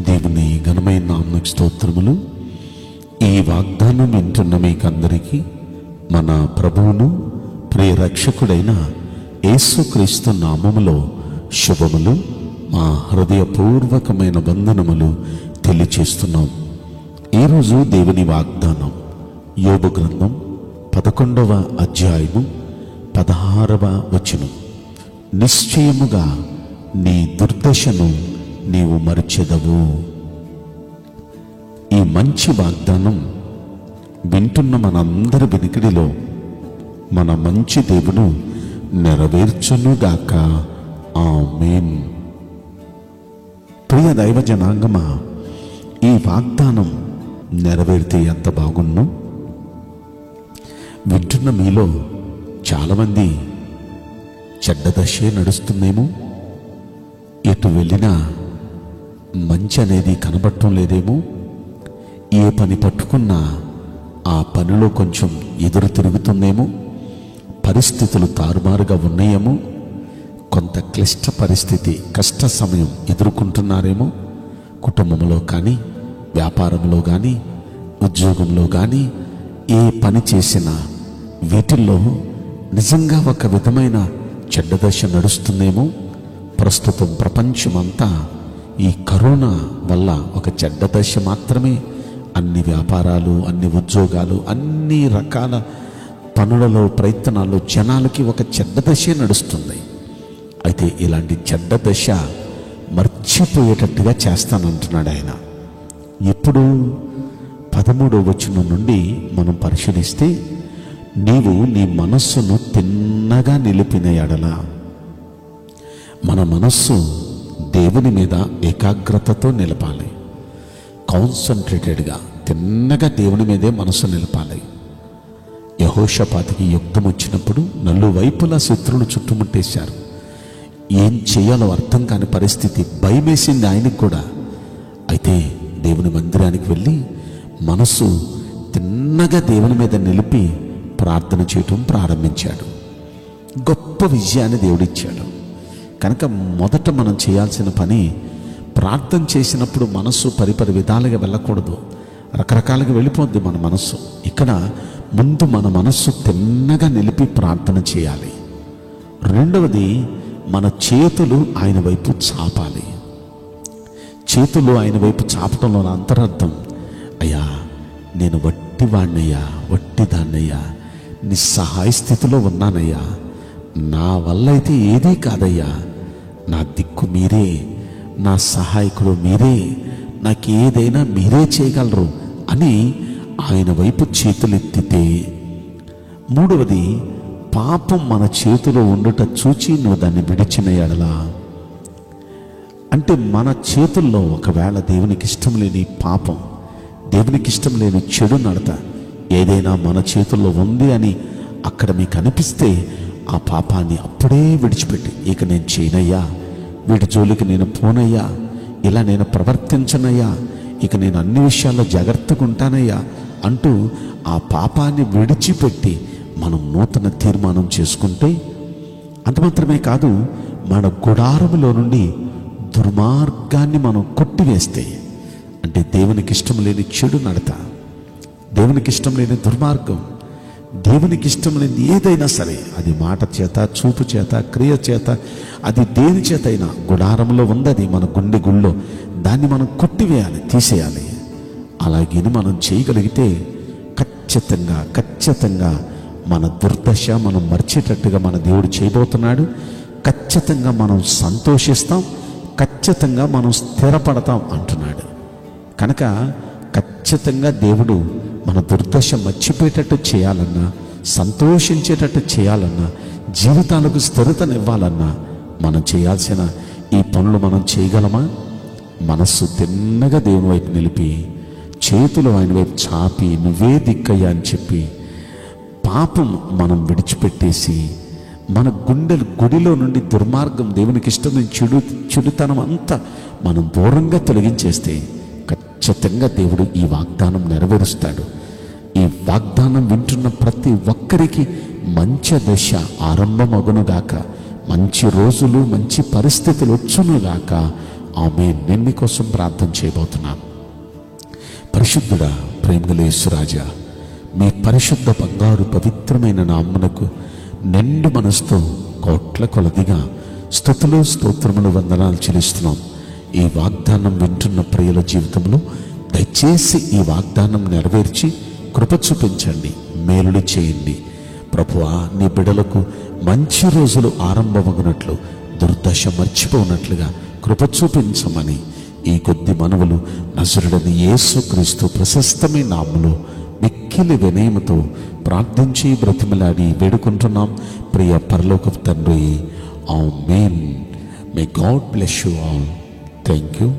దేవుని ఘనమైన నామమునకు స్తోత్రములు. ఈ వాగ్దానం వింటున్న మీకందరికీ మన ప్రభువును ప్రియ రక్షకుడైన యేసుక్రీస్తు నామములో శుభములు, మా హృదయపూర్వకమైన వందనములు తెలియచేస్తున్నాం. ఈరోజు దేవుని వాగ్దానం యోబు గ్రంథం 11వ అధ్యాయము 16వ వచనం. నిశ్చయముగా నీ దుర్దశను నీవు మరిచెదవు. ఈ మంచి వాగ్దానం వింటున్న మనందరి వినికిడిలో మన మంచి దేవుడు నెరవేర్చునుగాక. ఆమేన్. ప్రియ దైవ జనాంగమా, ఈ వాగ్దానం నెరవేరితే ఎంత బాగున్ను. వింటున్న మీలో చాలామంది చెడ్డ దశే నడుస్తుందేమో, ఎటు వెళ్ళినా మంచి అనేది కనబడటం లేదేమో, ఏ పని పట్టుకున్నా ఆ పనిలో కొంచెం ఎదురు తిరుగుతుందేమో, పరిస్థితులు తారుమారుగా ఉన్నాయేమో, కొంత క్లిష్ట పరిస్థితి, కష్ట సమయం ఎదుర్కొంటున్నారేమో. కుటుంబంలో కానీ, వ్యాపారంలో కానీ, ఉద్యోగంలో కానీ, ఏ పని చేసినా వీటిల్లో నిజంగా ఒక విధమైన చెడ్డ దశ నడుస్తుందేమో. ప్రస్తుతం ప్రపంచమంతా ఈ కరోనా వల్ల ఒక చెడ్డ దశ మాత్రమే. అన్ని వ్యాపారాలు, అన్ని ఉద్యోగాలు, అన్ని రకాల పనులలో, ప్రయత్నాల్లో జనాలకి ఒక చెడ్డ దశే నడుస్తుంది. అయితే ఇలాంటి చెడ్డ దశ మర్చిపోయేటట్టుగా చేస్తానంటున్నాడు ఆయన. ఎప్పుడు? 13వ వచనం నుండి మనం పరిశీలిస్తే, నీవు నీ మనస్సును తిన్నగా నిలిపిన ఎడల. మన మనస్సు దేవుని మీద ఏకాగ్రతతో నిలపాలి. కాన్సన్ట్రేటెడ్గా, తిన్నగా దేవుని మీదే మనసు నిలపాలి. యెహోషాపాతుకి యుద్ధం వచ్చినప్పుడు నలువైపులా శత్రువులు చుట్టుముట్టేశారు. ఏం చేయాలో అర్థం కాని పరిస్థితి, భయమేసింది ఆయనకు కూడా. అయితే దేవుని మందిరానికి వెళ్ళి మనసు తిన్నగా దేవుని మీద నిలిపి ప్రార్థన చేయటం ప్రారంభించాడు. గొప్ప విజయాన్ని దేవుడిచ్చాడు. కనుక మొదట మనం చేయాల్సిన పని, ప్రార్థన చేసినప్పుడు మనస్సు పరిపరి విధాలుగా వెళ్ళకూడదు. రకరకాలుగా వెళ్ళిపోద్ది మన మనస్సు. ఇక్కడ ముందు మన మనస్సు తిన్నగా నిలిపి ప్రార్థన చేయాలి. రెండవది, మన చేతులు ఆయన వైపు చాపాలి. చేతులు ఆయన వైపు చాపటంలో అంతరార్థం, అయ్యా నేను వట్టివాణ్ణయ్యా, వట్టిదాన్నయ్యా, నిస్సహాయ స్థితిలో ఉన్నానయ్యా, నా వల్ల అయితే ఏదీ కాదయ్యా, నా దిక్కు మీరే, నా సహాయకుడు మీరే, నాకేదైనా మీరే చేయగలరు అని ఆయన వైపు చేతులెత్తితే. మూడవది, పాపం మన చేతిలో ఉండుట చూచి నువ్వు దాన్ని విడిచిన ఎడలా. అంటే మన చేతుల్లో ఒకవేళ దేవునికి ఇష్టం లేని పాపం, దేవునికి ఇష్టం లేని చెడు నడత ఏదైనా మన చేతుల్లో ఉంది అని అక్కడ మీకు అనిపిస్తే, ఆ పాపాన్ని అప్పుడే విడిచిపెట్టి, ఇక నేను చేయనయ్యా, వీటి జోలికి నేను పోనయ్యా, ఇలా నేను ప్రవర్తించనయ్యా, ఇక నేను అన్ని విషయాల్లో జాగ్రత్తగా ఉంటానయ్యా అంటూ ఆ పాపాన్ని విడిచిపెట్టి మనం నూతన తీర్మానం చేసుకుంటే, అంత మాత్రమే కాదు, మన గుడారములో నుండి దుర్మార్గాన్ని మనం కొట్టివేస్తే, అంటే దేవునికి ఇష్టం లేని చెడు నడత, దేవునికి ఇష్టం లేని దుర్మార్గం, దేవునికి ఇష్టం లేని ఏదైనా సరే, అది మాట చేత, చూపు చేత, క్రియ చేత, అది దేని చేత అయినా గుడారంలో ఉంది, అది మన గుండె గుళ్ళో, దాన్ని మనం కొట్టివేయాలి, తీసేయాలి. అలాగే మనం చేయగలిగితే ఖచ్చితంగా మన దుర్దశ మనం మర్చేటట్టుగా మన దేవుడు చేయబోతున్నాడు. ఖచ్చితంగా మనం సంతోషిస్తాం, ఖచ్చితంగా మనం స్థిరపడతాం అంటున్నాడు. కనుక ఖచ్చితంగా దేవుడు మన దుర్దశ మర్చిపోయేటట్టు చేయాలన్నా, సంతోషించేటట్టు చేయాలన్నా, జీవితాలకు స్థిరతనివ్వాలన్నా మనం చేయాల్సిన ఈ పనులు మనం చేయగలమా? మనస్సు తిన్నగా దేవుని వైపు నిలిపి, చేతులు ఆయన వైపు చాపి, నువ్వే దిక్కయ్యా అని చెప్పి, పాపం మనం విడిచిపెట్టేసి, మన గుడిలో నుండి దుర్మార్గం, దేవునికి ఇష్టం చెడుతనం అంతా మనం దూరంగా తొలగించేస్తే ఖచ్చితంగా దేవుడు ఈ వాగ్దానం నెరవేరుస్తాడు. ఈ వాగ్దానం వింటున్న ప్రతి ఒక్కరికి మంచి దశ ఆరంభమగునుగాక, మంచి రోజులు, మంచి పరిస్థితులు వచ్చునుగాక. ఆమేన్. నేను మీకోసం ప్రార్థన చేయబోతున్నాను. పరిశుద్ధుడా, ప్రేమగల యేసురాజా, మీ పరిశుద్ధ బంగారు పవిత్రమైన నామమునకు నిండు మనసుతో కోట్ల కొలదిగా స్తుతులు స్తోత్రములు వందనాలు చెల్లిస్తున్నాం. ఈ వాగ్దానం వింటున్న ప్రియుల జీవితంలో దయచేసి ఈ వాగ్దానం నెరవేర్చి కృప చూపించండి, మేలులు చేయండి. ప్రభువా, నీ బిడ్డలకు మంచి రోజులు ఆరంభమగునట్లు, దుర్దశ మర్చిపోనట్లుగా కృప చూపించమని ఈ కొద్ది మనవులు నజరుడని యేసుక్రీస్తు ప్రశస్తమైన నామములో మిక్కిలి వినయముతో ప్రార్థించి బ్రతిమలాడి వేడుకుంటున్నాం ప్రియ పరలోకపు తండ్రి. ఆమేన్. May God bless you all. Thank you.